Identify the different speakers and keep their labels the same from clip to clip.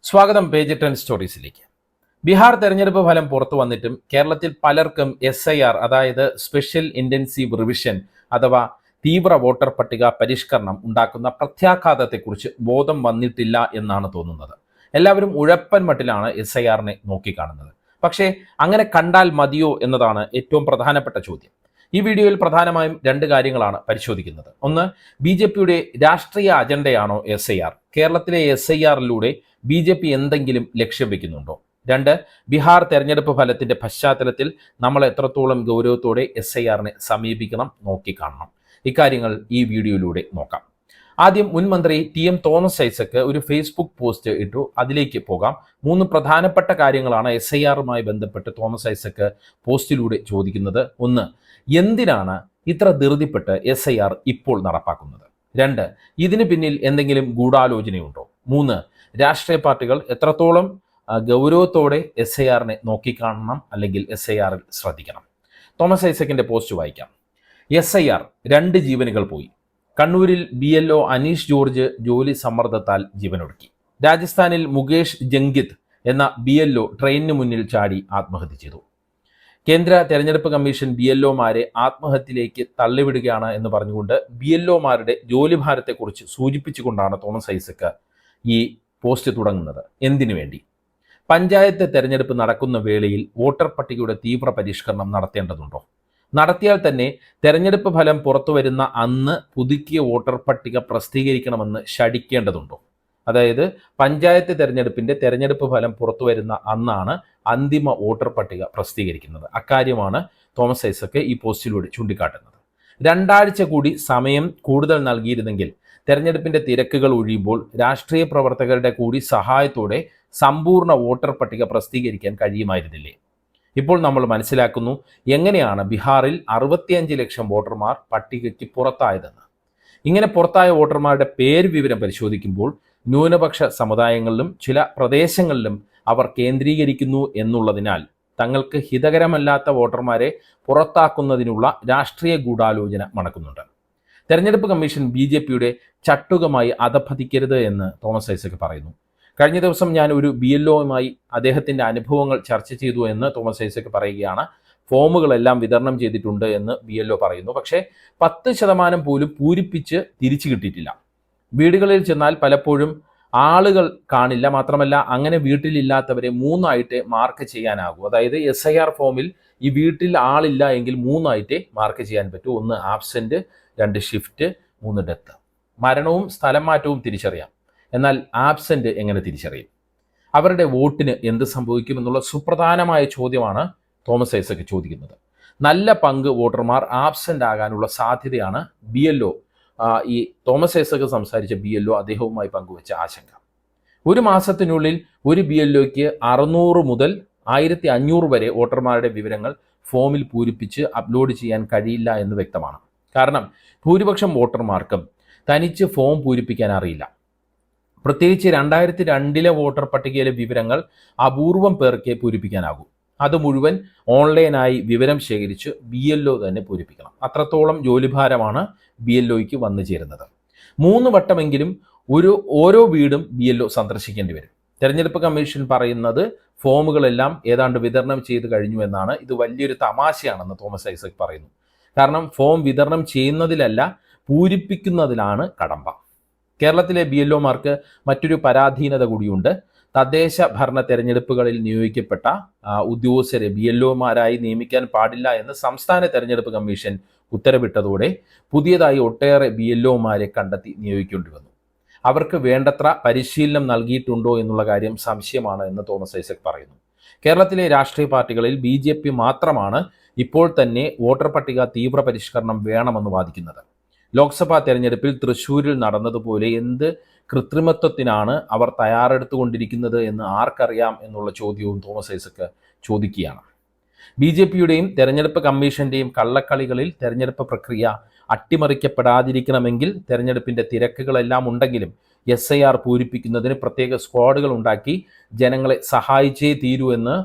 Speaker 1: സ്വാഗതം പേജ് 10 സ്റ്റോറീസിലേക്ക്. ബീഹാർ തെരഞ്ഞെടുപ്പ് ഫലം പുറത്തു വന്നിട്ടും കേരളത്തിൽ പലർക്കും SIR അതായത് സ്പെഷ്യൽ ഇൻറ്റൻസീവ് റിവിഷൻ അഥവാ തീവ്ര വോട്ടർ പട്ടിക പരിഷ്കരണം ഉണ്ടാക്കുന്ന പ്രത്യാഘാതത്തെക്കുറിച്ച് ബോധം വന്നിട്ടില്ല എന്നാണ് തോന്നുന്നത്. എല്ലാവരും ഉഴപ്പൻ മട്ടിലാണ് SIRനെ നോക്കിക്കാണുന്നത്. പക്ഷേ അങ്ങനെ കണ്ടാൽ മതിയോ എന്നതാണ് ഏറ്റവും പ്രധാനപ്പെട്ട ചോദ്യം. ഈ വീഡിയോയിൽ പ്രധാനമായും രണ്ട് കാര്യങ്ങളാണ് പരിശോധിക്കുന്നത്. ഒന്ന്, BJPയുടെ രാഷ്ട്രീയ അജണ്ടയാണോ SIR? കേരളത്തിലെ SIRലൂടെ BJP എന്തെങ്കിലും ലക്ഷ്യം വെക്കുന്നുണ്ടോ? രണ്ട്, ബീഹാർ തെരഞ്ഞെടുപ്പ് ഫലത്തിന്റെ പശ്ചാത്തലത്തിൽ നമ്മൾ എത്രത്തോളം ഗൗരവത്തോടെ SIRനെ സമീപിക്കണം, നോക്കിക്കാണണം. ഇക്കാര്യങ്ങൾ ഈ വീഡിയോയിലൂടെ നോക്കാം. ആദ്യം മുൻ മന്ത്രി TM തോമസ് ഐസക് ഒരു ഫേസ്ബുക്ക് പോസ്റ്റ് ഇട്ടു. അതിലേക്ക് പോകാം. 3 പ്രധാനപ്പെട്ട കാര്യങ്ങളാണ് SIRമായി ബന്ധപ്പെട്ട് തോമസ് ഐസക് പോസ്റ്റിലൂടെ ചോദിക്കുന്നത്. ഒന്ന്, എന്തിനാണ് ഇത്ര ധൃതിപ്പെട്ട് SIR ഇപ്പോൾ നടപ്പാക്കുന്നത്? 2, ഇതിന് പിന്നിൽ എന്തെങ്കിലും ഗൂഢാലോചനയുണ്ടോ? 3, രാഷ്ട്രീയ പാർട്ടികൾ എത്രത്തോളം ഗൗരവത്തോടെ SIRനെ നോക്കിക്കാണണം അല്ലെങ്കിൽ SIRൽ ശ്രദ്ധിക്കണം? തോമസ് ഐസക്കിന്റെ പോസ്റ്റ് വായിക്കാം. SIR 2 ജീവനുകൾ പോയി. കണ്ണൂരിൽ BLO അനീഷ് ജോർജ് ജോലി സമ്മർദ്ദത്താൽ ജീവനൊടുക്കി. രാജസ്ഥാനിൽ മുകേഷ് ജംഗിത് എന്ന BLO ട്രെയിനിന് മുന്നിൽ ചാടി ആത്മഹത്യ ചെയ്തു. കേന്ദ്ര തെരഞ്ഞെടുപ്പ് കമ്മീഷൻ BLOമാരെ ആത്മഹത്യയിലേക്ക് തള്ളിവിടുകയാണ് എന്ന് പറഞ്ഞുകൊണ്ട് BLOമാരുടെ ജോലിഭാരത്തെക്കുറിച്ച് സൂചിപ്പിച്ചുകൊണ്ടാണ് തോമസ് ഐസക് ഈ പോസ്റ്റ് തുടങ്ങുന്നത്. എന്തിനു വേണ്ടി? പഞ്ചായത്ത് തെരഞ്ഞെടുപ്പ് നടക്കുന്ന വേളയിൽ വോട്ടർ പട്ടികയുടെ തീവ്ര പരിഷ്കരണം നടത്തേണ്ടതുണ്ടോ? നടത്തിയാൽ തന്നെ തെരഞ്ഞെടുപ്പ് ഫലം പുറത്തുവരുന്ന അന്ന് പുതുക്കിയ വോട്ടർ പട്ടിക പ്രസിദ്ധീകരിക്കണമെന്ന് ശഠിക്കേണ്ടതുണ്ടോ? അതായത് പഞ്ചായത്ത് തെരഞ്ഞെടുപ്പ് ഫലം പുറത്തുവരുന്ന അന്നാണ് അന്തിമ വോട്ടർ പട്ടിക പ്രസിദ്ധീകരിക്കുന്നത്. അക്കാര്യമാണ് തോമസ് ഐസക് ഈ പോസ്റ്റിലൂടെ ചൂണ്ടിക്കാട്ടുന്നത്. 2 ആഴ്ച കൂടി സമയം കൂടുതൽ നൽകിയിരുന്നെങ്കിൽ തെരഞ്ഞെടുപ്പിന്റെ തിരക്കുകൾ ഒഴിയുമ്പോൾ രാഷ്ട്രീയ പ്രവർത്തകരുടെ കൂടി സഹായത്തോടെ സമ്പൂർണ്ണ വോട്ടർ പട്ടിക പ്രസിദ്ധീകരിക്കാൻ കഴിയുമായിരുന്നില്ലേ? ഇപ്പോൾ നമ്മൾ മനസ്സിലാക്കുന്നു എങ്ങനെയാണ് ബീഹാറിൽ 65 ലക്ഷം വോട്ടർമാർ പട്ടികയ്ക്ക് പുറത്തായതെന്ന്. ഇങ്ങനെ പുറത്തായ വോട്ടർമാരുടെ പേര് വിവരം പരിശോധിക്കുമ്പോൾ ന്യൂനപക്ഷ സമുദായങ്ങളിലും ചില പ്രദേശങ്ങളിലും അവർ കേന്ദ്രീകരിക്കുന്നു എന്നുള്ളതിനാൽ തങ്ങൾക്ക് ഹിതകരമല്ലാത്ത വോട്ടർമാരെ പുറത്താക്കുന്നതിനുള്ള രാഷ്ട്രീയ ഗൂഢാലോചന മണക്കുന്നുണ്ട്. തെരഞ്ഞെടുപ്പ് കമ്മീഷൻ BJPയുടെ ചട്ടുകമായി അധപ്പതിക്കരുത് എന്ന് തോമസ് ഐസക് പറയുന്നു. കഴിഞ്ഞ ദിവസം ഞാൻ ഒരു BLOയുമായി അദ്ദേഹത്തിൻ്റെ അനുഭവങ്ങൾ ചർച്ച ചെയ്തു എന്ന് തോമസ് ഐസക് പറയുകയാണ്. ഫോമുകളെല്ലാം വിതരണം ചെയ്തിട്ടുണ്ട് എന്ന് BLO പറയുന്നു. പക്ഷേ 10% പോലും പൂരിപ്പിച്ച് തിരിച്ചു കിട്ടിയിട്ടില്ല. വീടുകളിൽ ചെന്നാൽ പലപ്പോഴും ആളുകൾ കാണില്ല. മാത്രമല്ല അങ്ങനെ വീട്ടിലില്ലാത്തവരെ 3 ആയിട്ടേ മാർക്ക് ചെയ്യാനാകൂ. അതായത് SIR ഫോമിൽ ഈ വീട്ടിൽ ആളില്ല എങ്കിൽ 3 ആയിട്ടേ മാർക്ക് ചെയ്യാൻ പറ്റൂ. 1 ആബ്സെന്റ്, 2 ഷിഫ്റ്റ്, 3 ഡെത്ത്. മരണവും സ്ഥലം മാറ്റവും തിരിച്ചറിയാം. എന്നാൽ ആബ്സെന്റ് എങ്ങനെ തിരിച്ചറിയും? അവരുടെ വോട്ടിന് എന്ത് സംഭവിക്കും എന്നുള്ള സുപ്രധാനമായ ചോദ്യമാണ് തോമസ് ഐസക് ചോദിക്കുന്നത്. നല്ല പങ്ക് വോട്ടർമാർ ആബ്സെന്റ് ആകാനുള്ള സാധ്യതയാണ് BLO ഈ തോമസ് ഐസക് സംസാരിച്ച BLO അദ്ദേഹവുമായി പങ്കുവച്ച ആശങ്ക. ഒരു മാസത്തിനുള്ളിൽ ഒരു BLOയ്ക്ക് 600 മുതൽ 1500 വരെ വോട്ടർമാരുടെ വിവരങ്ങൾ ഫോമിൽ പൂരിപ്പിച്ച് അപ്ലോഡ് ചെയ്യാൻ കഴിയില്ല എന്ന് വ്യക്തമാണ്. കാരണം ഭൂരിപക്ഷം വോട്ടർമാർക്കും തനിച്ച് ഫോം പൂരിപ്പിക്കാൻ അറിയില്ല. പ്രത്യേകിച്ച് 2002 വോട്ടർ പട്ടികയിലെ വിവരങ്ങൾ അപൂർവം പേർക്കേ പൂരിപ്പിക്കാനാകൂ. അത് മുഴുവൻ ഓൺലൈനായി വിവരം ശേഖരിച്ച് BLO തന്നെ പൂരിപ്പിക്കണം. അത്രത്തോളം ജോലിഭാരമാണ് BLOയ്ക്ക് വന്നു ചേരുന്നത്. 3 വട്ടമെങ്കിലും ഓരോ വീടും BLO സന്ദർശിക്കേണ്ടി വരും. തെരഞ്ഞെടുപ്പ് കമ്മീഷൻ പറയുന്നത് ഫോമുകളെല്ലാം ഏതാണ്ട് വിതരണം ചെയ്ത് കഴിഞ്ഞു എന്നാണ്. ഇത് വലിയൊരു തമാശയാണെന്ന് തോമസ് ഐസക് പറയുന്നു. കാരണം ഫോം വിതരണം ചെയ്യുന്നതിലല്ല, പൂരിപ്പിക്കുന്നതിലാണ് കടമ്പ. കേരളത്തിലെ BLOമാർക്ക് മറ്റൊരു പരാധീനത കൂടിയുണ്ട്. തദ്ദേശ ഭരണ തെരഞ്ഞെടുപ്പുകളിൽ നിയോഗിക്കപ്പെട്ട ഉദ്യോഗസ്ഥരെ BLOമാരായി നിയമിക്കാൻ പാടില്ല എന്ന് സംസ്ഥാന തെരഞ്ഞെടുപ്പ് കമ്മീഷൻ ഉത്തരവിട്ടതോടെ പുതിയതായി ഒട്ടേറെ BLOമാരെ കണ്ടെത്തി നിയോഗിക്കേണ്ടി വന്നു. അവർക്ക് വേണ്ടത്ര പരിശീലനം നൽകിയിട്ടുണ്ടോ എന്നുള്ള കാര്യം സംശയമാണ് എന്ന് തോമസ് ഐസക് പറയുന്നു. കേരളത്തിലെ രാഷ്ട്രീയ പാർട്ടികളിൽ BJP മാത്രമാണ് ഇപ്പോൾ തന്നെ വോട്ടർ പട്ടിക തീവ്ര പരിഷ്കരണം വേണമെന്ന് വാദിക്കുന്നത്. ലോക്സഭാ തെരഞ്ഞെടുപ്പിൽ തൃശ്ശൂരിൽ നടന്നതുപോലെ എന്ത് കൃത്രിമത്വത്തിനാണ് അവർ തയ്യാറെടുത്തുകൊണ്ടിരിക്കുന്നത് എന്ന് ആർക്കറിയാം എന്നുള്ള ചോദ്യവും തോമസ് ഐസക് ചോദിക്കുകയാണ്. BJPയുടെയും തെരഞ്ഞെടുപ്പ് കമ്മീഷന്റെയും കള്ളക്കളികളിൽ തെരഞ്ഞെടുപ്പ് പ്രക്രിയ അട്ടിമറിക്കപ്പെടാതിരിക്കണമെങ്കിൽ തെരഞ്ഞെടുപ്പിന്റെ തിരക്കുകളെല്ലാം ഉണ്ടെങ്കിലും SIR പൂരിപ്പിക്കുന്നതിന് പ്രത്യേക സ്ക്വാഡുകൾ ഉണ്ടാക്കി ജനങ്ങളെ സഹായിച്ചേ തീരൂ എന്ന്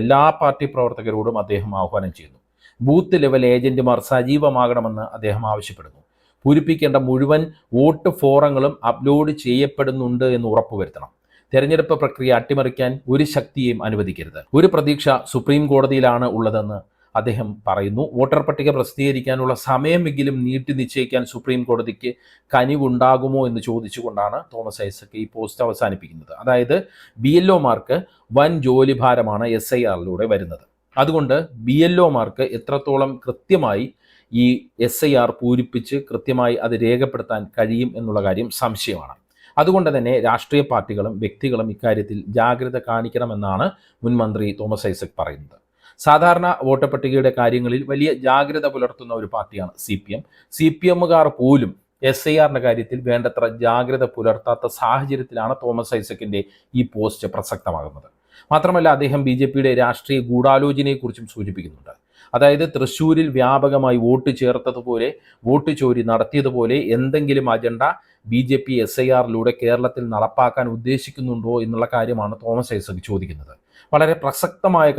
Speaker 1: എല്ലാ പാർട്ടി പ്രവർത്തകരോടും അദ്ദേഹം ആഹ്വാനം ചെയ്യുന്നു. ബൂത്ത് ലെവൽ ഏജന്റുമാർ സജീവമാകണമെന്ന് അദ്ദേഹം ആവശ്യപ്പെടുന്നു. പൂരിപ്പിക്കേണ്ട മുഴുവൻ വോട്ട് ഫോറങ്ങളും അപ്ലോഡ് ചെയ്യപ്പെടുന്നുണ്ട് എന്ന് ഉറപ്പുവരുത്തണം. തെരഞ്ഞെടുപ്പ് പ്രക്രിയ അട്ടിമറിക്കാൻ ഒരു ശക്തിയെയും അനുവദിക്കരുത്. ഒരു പ്രതീക്ഷ സുപ്രീം കോടതിയിലാണ് ഉള്ളതെന്ന് അദ്ദേഹം പറയുന്നു. വോട്ടർ പട്ടിക പ്രസിദ്ധീകരിക്കാനുള്ള സമയമെങ്കിലും നീട്ടി നിശ്ചയിക്കാൻ സുപ്രീം കോടതിക്ക് കനിവുണ്ടാകുമോ എന്ന് ചോദിച്ചുകൊണ്ടാണ് തോമസ് ഐസക് ഈ പോസ്റ്റ് അവസാനിപ്പിക്കുന്നത്. അതായത് BLOമാർക്ക് വൻ ജോലിഭാരമാണ് SIRലൂടെ വരുന്നത്. അതുകൊണ്ട് BLOമാർക്ക് എത്രത്തോളം കൃത്യമായി ഈ SIR പൂരിപ്പിച്ച് കൃത്യമായി അത് രേഖപ്പെടുത്താൻ കഴിയും എന്നുള്ള കാര്യം സംശയമാണ്. അതുകൊണ്ട് തന്നെ രാഷ്ട്രീയ പാർട്ടികളും വ്യക്തികളും ഇക്കാര്യത്തിൽ ജാഗ്രത കാണിക്കണമെന്നാണ് മുൻ മന്ത്രി തോമസ് ഐസക് പറയുന്നത്. സാധാരണ വോട്ടർ പട്ടികയുടെ കാര്യങ്ങളിൽ വലിയ ജാഗ്രത പുലർത്തുന്ന ഒരു പാർട്ടിയാണ് CPM. CPMകാർ പോലും SIRന്റെ കാര്യത്തിൽ വേണ്ടത്ര ജാഗ്രത പുലർത്താത്ത സാഹചര്യത്തിലാണ് തോമസ് ഐസക്കിന്റെ ഈ പോസ്റ്റ് പ്രസക്തമാകുന്നത്. മാത്രമല്ല അദ്ദേഹം BJPയുടെ രാഷ്ട്രീയ ഗൂഢാലോചനയെക്കുറിച്ചും സൂചിപ്പിക്കുന്നുണ്ട്. അതായത് തൃശ്ശൂരിൽ വ്യാപകമായി വോട്ട് ചേർത്തതുപോലെ വോട്ട് ചോരി നടത്തിയതുപോലെ എന്തെങ്കിലും അജണ്ട BJP SIRലൂടെ കേരളത്തിൽ നടപ്പാക്കാൻ ഉദ്ദേശിക്കുന്നുണ്ടോ എന്നുള്ള കാര്യമാണ് തോമസ് ഐസക് ചോദിക്കുന്നത്. വളരെ പ്രസക്തമായ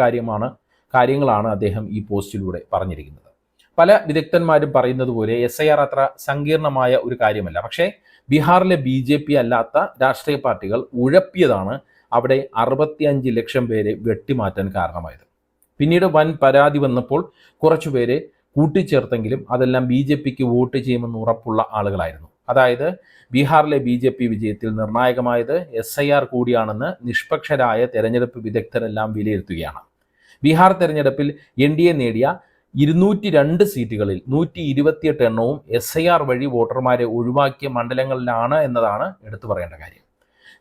Speaker 1: കാര്യങ്ങളാണ് അദ്ദേഹം ഈ പോസ്റ്റിലൂടെ പറഞ്ഞിരിക്കുന്നത്. പല വിദഗ്ധന്മാരും പറയുന്നത് പോലെ SIR അത്ര സങ്കീർണമായ ഒരു കാര്യമല്ല. പക്ഷേ ബീഹാറിലെ BJP അല്ലാത്ത രാഷ്ട്രീയ പാർട്ടികൾ ഉഴപ്പിയതാണ് അവിടെ 65 ലക്ഷം പേരെ വെട്ടിമാറ്റാൻ കാരണമായത്. പിന്നീട് വൻ പരാതി വന്നപ്പോൾ കുറച്ചുപേരെ കൂട്ടിച്ചേർത്തെങ്കിലും അതെല്ലാം BJPക്ക് വോട്ട് ചെയ്യുമെന്ന് ഉറപ്പുള്ള ആളുകളായിരുന്നു. അതായത് ബീഹാറിലെ BJP വിജയത്തിൽ നിർണായകമായത് SIR കൂടിയാണെന്ന് നിഷ്പക്ഷരായ തെരഞ്ഞെടുപ്പ് വിദഗ്ധരെല്ലാം വിലയിരുത്തുകയാണ്. ബീഹാർ തെരഞ്ഞെടുപ്പിൽ NDA നേടിയ 202 സീറ്റുകളിൽ 128 എണ്ണവും SIR വഴി വോട്ടർമാരെ ഒഴിവാക്കിയ മണ്ഡലങ്ങളിലാണ് എന്നതാണ് എടുത്തു പറയേണ്ട കാര്യം.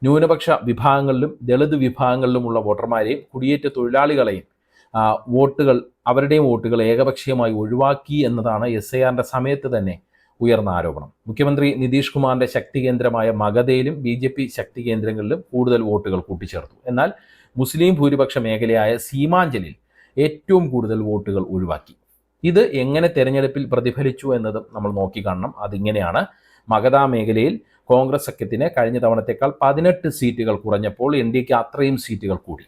Speaker 1: ന്യൂനപക്ഷ വിഭാഗങ്ങളിലും ദളിത് വിഭാഗങ്ങളിലുമുള്ള വോട്ടർമാരെയും കുടിയേറ്റ തൊഴിലാളികളെയും അവരുടെയും വോട്ടുകൾ ഏകപക്ഷീയമായി ഒഴിവാക്കി എന്നതാണ് SIRന്റെ സമയത്ത് തന്നെ ഉയർന്ന ആരോപണം. മുഖ്യമന്ത്രി നിതീഷ് കുമാറിന്റെ ശക്തി കേന്ദ്രമായ മഗധയിലും BJP ശക്തി കേന്ദ്രങ്ങളിലും കൂടുതൽ വോട്ടുകൾ കൂട്ടിച്ചേർത്തു. എന്നാൽ മുസ്ലിം ഭൂരിപക്ഷ മേഖലയായ സീമാഞ്ചലിൽ ഏറ്റവും കൂടുതൽ വോട്ടുകൾ ഒഴിവാക്കി. ഇത് എങ്ങനെ തെരഞ്ഞെടുപ്പിൽ പ്രതിഫലിച്ചു എന്നതും നമ്മൾ നോക്കിക്കാണണം. അതിങ്ങനെയാണ്: മഗധ മേഖലയിൽ കോൺഗ്രസ് സഖ്യത്തിന് കഴിഞ്ഞ തവണത്തേക്കാൾ 18 സീറ്റുകൾ കുറഞ്ഞപ്പോൾ NDAക്ക് അത്രയും സീറ്റുകൾ കൂടി.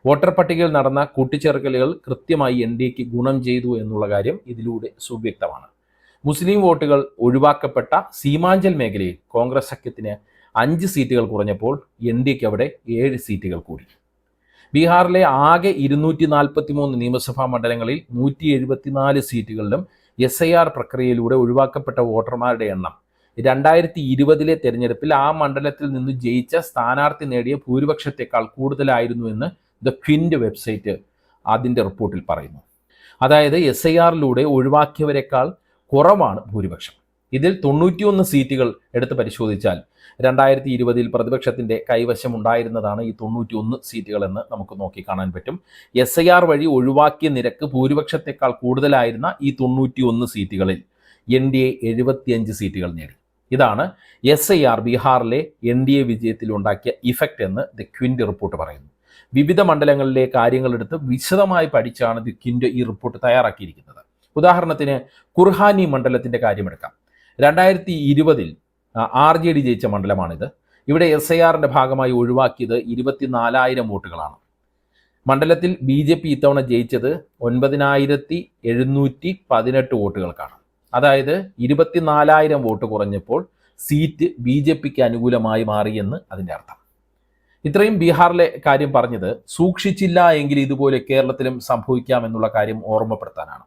Speaker 1: വോട്ടർ പട്ടികയിൽ നടന്ന കൂട്ടിച്ചേർക്കലുകൾ കൃത്യമായി NDAക്ക് ഗുണം ചെയ്തു എന്നുള്ള കാര്യം ഇതിലൂടെ സുവ്യക്തമാണ്. മുസ്ലിം വോട്ടുകൾ ഒഴിവാക്കപ്പെട്ട സീമാഞ്ചൽ മേഖലയിൽ കോൺഗ്രസ് സഖ്യത്തിന് 5 സീറ്റുകൾ കുറഞ്ഞപ്പോൾ NDAക്ക് അവിടെ 7 സീറ്റുകൾ കൂടി. ബീഹാറിലെ ആകെ 243 നിയമസഭാ മണ്ഡലങ്ങളിൽ 174 സീറ്റുകളിലും SIR പ്രക്രിയയിലൂടെ ഒഴിവാക്കപ്പെട്ട വോട്ടർമാരുടെ എണ്ണം 2020 തെരഞ്ഞെടുപ്പിൽ ആ മണ്ഡലത്തിൽ നിന്ന് ജയിച്ച സ്ഥാനാർത്ഥി നേടിയ ഭൂരിപക്ഷത്തെക്കാൾ കൂടുതലായിരുന്നു എന്ന് ദ ക്വിൻറ്റ് വെബ്സൈറ്റ് അതിൻ്റെ റിപ്പോർട്ടിൽ പറയുന്നു. അതായത് SIRലൂടെ ഒഴിവാക്കിയവരെക്കാൾ കുറവാണ് ഭൂരിപക്ഷം. ഇതിൽ 91 സീറ്റുകൾ എടുത്ത് പരിശോധിച്ചാൽ 2020 പ്രതിപക്ഷത്തിൻ്റെ കൈവശം ഉണ്ടായിരുന്നതാണ് ഈ 91 സീറ്റുകൾ എന്ന് നമുക്ക് നോക്കിക്കാണാൻ പറ്റും. SIR വഴി ഒഴിവാക്കിയ നിരക്ക് ഭൂരിപക്ഷത്തെക്കാൾ കൂടുതലായിരുന്ന ഈ 91 സീറ്റുകളിൽ NDA 75 സീറ്റുകൾ നേടി. ഇതാണ് SIR ബീഹാറിലെ NDA വിജയത്തിൽ ഉണ്ടാക്കിയ ഇഫക്റ്റ് എന്ന് ദി ക്വിൻറ്റ് റിപ്പോർട്ട് പറയുന്നു. വിവിധ മണ്ഡലങ്ങളിലെ കാര്യങ്ങളെടുത്ത് വിശദമായി പഠിച്ചാണ് ദി ക്വിൻറ്റ് ഈ റിപ്പോർട്ട് തയ്യാറാക്കിയിരിക്കുന്നത്. ഉദാഹരണത്തിന് കുർഹാനി മണ്ഡലത്തിൻ്റെ കാര്യമെടുക്കാം. 2020 RJD ജയിച്ച മണ്ഡലമാണിത്. ഇവിടെ SIRന്റെ ഭാഗമായി ഒഴിവാക്കിയത് 24,000 വോട്ടുകളാണ്. മണ്ഡലത്തിൽ BJP ഇത്തവണ ജയിച്ചത് 9,718 വോട്ടുകൾക്കാണ്. അതായത് 24,000 വോട്ട് കുറഞ്ഞപ്പോൾ സീറ്റ് BJPക്ക് അനുകൂലമായി മാറിയെന്ന് അതിൻ്റെ അർത്ഥം. ഇത്രയും ബീഹാറിലെ കാര്യം പറഞ്ഞത് സൂക്ഷിച്ചില്ല എങ്കിൽ ഇതുപോലെ കേരളത്തിലും സംഭവിക്കാമെന്നുള്ള കാര്യം ഓർമ്മപ്പെടുത്താനാണ്.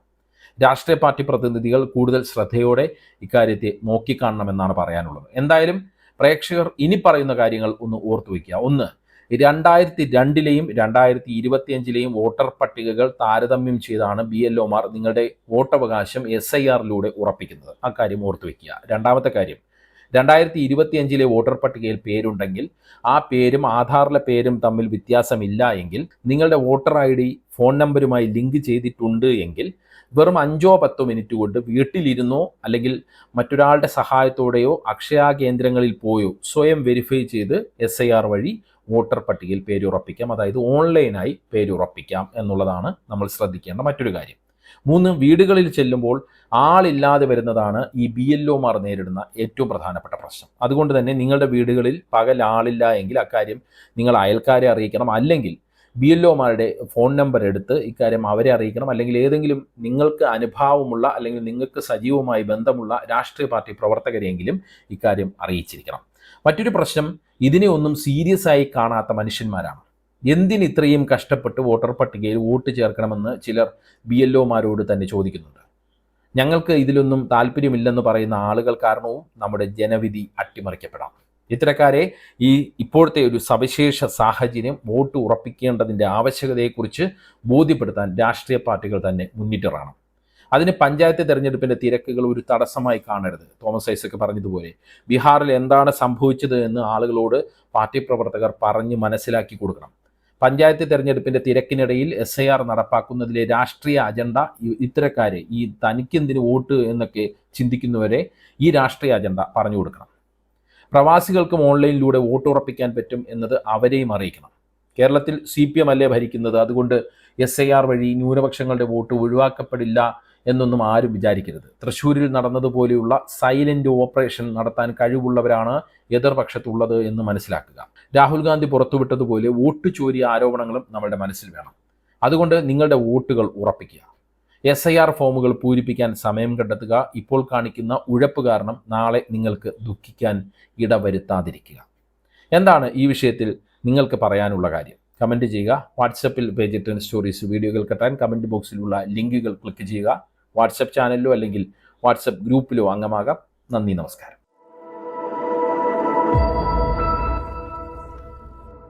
Speaker 1: രാഷ്ട്രീയ പാർട്ടി പ്രതിനിധികൾ കൂടുതൽ ശ്രദ്ധയോടെ ഇക്കാര്യത്തെ നോക്കിക്കാണണമെന്നാണ് പറയാനുള്ളത്. എന്തായാലും പ്രേക്ഷകർ ഇനി പറയുന്ന കാര്യങ്ങൾ ഒന്ന് ഓർത്തു വയ്ക്കുക. ഒന്ന്, 2002ലെയും 2025ലെയും വോട്ടർ പട്ടികകൾ താരതമ്യം ചെയ്താണ് BLOമാർ നിങ്ങളുടെ വോട്ടവകാശം SIRലൂടെ ഉറപ്പിക്കുന്നത്. ആ കാര്യം ഓർത്തു വയ്ക്കുക. രണ്ടാമത്തെ കാര്യം, 2025ലെ വോട്ടർ പട്ടികയിൽ പേരുണ്ടെങ്കിൽ ആ പേരും ആധാറിലെ പേരും തമ്മിൽ വ്യത്യാസമില്ല എങ്കിൽ, നിങ്ങളുടെ വോട്ടർ ID ഫോൺ നമ്പറുമായി ലിങ്ക് ചെയ്തിട്ടുണ്ട് എങ്കിൽ വെറും 5-10 മിനിറ്റ് കൊണ്ട് വീട്ടിലിരുന്നോ അല്ലെങ്കിൽ മറ്റൊരാളുടെ സഹായത്തോടെയോ അക്ഷയ കേന്ദ്രങ്ങളിൽ പോയോ സ്വയം വെരിഫൈ ചെയ്ത് SIR വഴി വോട്ടർ പട്ടികയിൽ പേരുറപ്പിക്കാം. അതായത് ഓൺലൈനായി പേരുറപ്പിക്കാം എന്നുള്ളതാണ് നമ്മൾ ശ്രദ്ധിക്കേണ്ട മറ്റൊരു കാര്യം. 3, വീടുകളിൽ ചെല്ലുമ്പോൾ ആളില്ലാതെ വരുന്നതാണ് ഈ BLOമാർ നേരിടുന്ന ഏറ്റവും പ്രധാനപ്പെട്ട പ്രശ്നം. അതുകൊണ്ട് തന്നെ നിങ്ങളുടെ വീടുകളിൽ പകൽ ആളില്ല എങ്കിൽ അക്കാര്യം നിങ്ങൾ അയൽക്കാരെ അറിയിക്കണം. അല്ലെങ്കിൽ BLOമാരുടെ ഫോൺ നമ്പർ എടുത്ത് ഇക്കാര്യം അവരെ അറിയിക്കണം. അല്ലെങ്കിൽ ഏതെങ്കിലും നിങ്ങൾക്ക് അനുഭാവമുള്ള അല്ലെങ്കിൽ നിങ്ങൾക്ക് സജീവമായി ബന്ധമുള്ള രാഷ്ട്രീയ പാർട്ടി പ്രവർത്തകരെയെങ്കിലും ഇക്കാര്യം അറിയിച്ചിരിക്കണം. മറ്റൊരു പ്രശ്നം, ഇതിനെ ഒന്നും സീരിയസ് ആയി കാണാത്ത മനുഷ്യന്മാരാണ്. എന്തിന് ഇത്രയും കഷ്ടപ്പെട്ട് വോട്ടർ പട്ടികയിൽ വോട്ട് ചേർക്കണമെന്ന് ചിലർ BLOമാരോട് തന്നെ ചോദിക്കുന്നുണ്ട്. ഞങ്ങൾക്ക് ഇതിലൊന്നും താല്പര്യമില്ലെന്ന് പറയുന്ന ആളുകൾ കാരണവും നമ്മുടെ ജനവിധി അട്ടിമറിക്കപ്പെടാം. ഇത്തരക്കാരെ ഇപ്പോഴത്തെ ഒരു സവിശേഷ സാഹചര്യം വോട്ട് ഉറപ്പിക്കേണ്ടതിൻ്റെ ആവശ്യകതയെക്കുറിച്ച് ബോധ്യപ്പെടുത്താൻ രാഷ്ട്രീയ പാർട്ടികൾ തന്നെ മുന്നിട്ടിറങ്ങണം. അതിന് പഞ്ചായത്ത് തെരഞ്ഞെടുപ്പിൻ്റെ തിരക്കുകൾ ഒരു തടസ്സമായി കാണരുത്. തോമസ് ഐസക് പറഞ്ഞതുപോലെ ബീഹാറിൽ എന്താണ് സംഭവിച്ചത് എന്ന് ആളുകളോട് പാർട്ടി പ്രവർത്തകർ പറഞ്ഞ് മനസ്സിലാക്കി കൊടുക്കണം. പഞ്ചായത്ത് തെരഞ്ഞെടുപ്പിൻ്റെ തിരക്കിനിടയിൽ SIR നടപ്പാക്കുന്നതിലെ രാഷ്ട്രീയ അജണ്ട ഇത്തരക്കാരെ തനിക്കെന്തിന് വോട്ട് എന്നൊക്കെ ചിന്തിക്കുന്നവരെ ഈ രാഷ്ട്രീയ അജണ്ട പറഞ്ഞു കൊടുക്കണം. പ്രവാസികൾക്കും ഓൺലൈനിലൂടെ വോട്ട് ഉറപ്പിക്കാൻ പറ്റും എന്നത് അവരെയും അറിയിക്കണം. കേരളത്തിൽ CPM അല്ലേ ഭരിക്കുന്നത്, അതുകൊണ്ട് SIR വഴി ന്യൂനപക്ഷങ്ങളുടെ വോട്ട് ഒഴിവാക്കപ്പെടില്ല എന്നൊന്നും ആരും വിചാരിക്കരുത്. തൃശ്ശൂരിൽ നടന്നതുപോലെയുള്ള സൈലന്റ് ഓപ്പറേഷൻ നടത്താൻ കഴിവുള്ളവരാണ് എതിർപക്ഷത്തുള്ളത് എന്ന് മനസ്സിലാക്കുക. രാഹുൽ ഗാന്ധി പുറത്തുവിട്ടതുപോലെ വോട്ട് ചോരി ആരോപണങ്ങളും നമ്മുടെ മനസ്സിൽ വേണം. അതുകൊണ്ട് നിങ്ങളുടെ വോട്ടുകൾ ഉറപ്പിക്കുക. SIR ഫോമുകൾ പൂരിപ്പിക്കാൻ സമയം കണ്ടെത്തുക. ഇപ്പോൾ കാണിക്കുന്ന ഉഴപ്പ് കാരണം നാളെ നിങ്ങൾക്ക് ദുഃഖിക്കാൻ ഇടവരുത്താതിരിക്കുക. എന്താണ് ഈ വിഷയത്തിൽ നിങ്ങൾക്ക് പറയാനുള്ള കാര്യം? കമൻറ്റ് ചെയ്യുക. വാട്സപ്പിൽ പേജ് 10 സ്റ്റോറീസ് വീഡിയോകൾ കിട്ടാൻ കമൻറ്റ് ബോക്സിലുള്ള ലിങ്കുകൾ ക്ലിക്ക് ചെയ്യുക. വാട്സപ്പ് ചാനലിലോ അല്ലെങ്കിൽ വാട്സപ്പ് ഗ്രൂപ്പിലോ അംഗമാകാം. നന്ദി, നമസ്കാരം.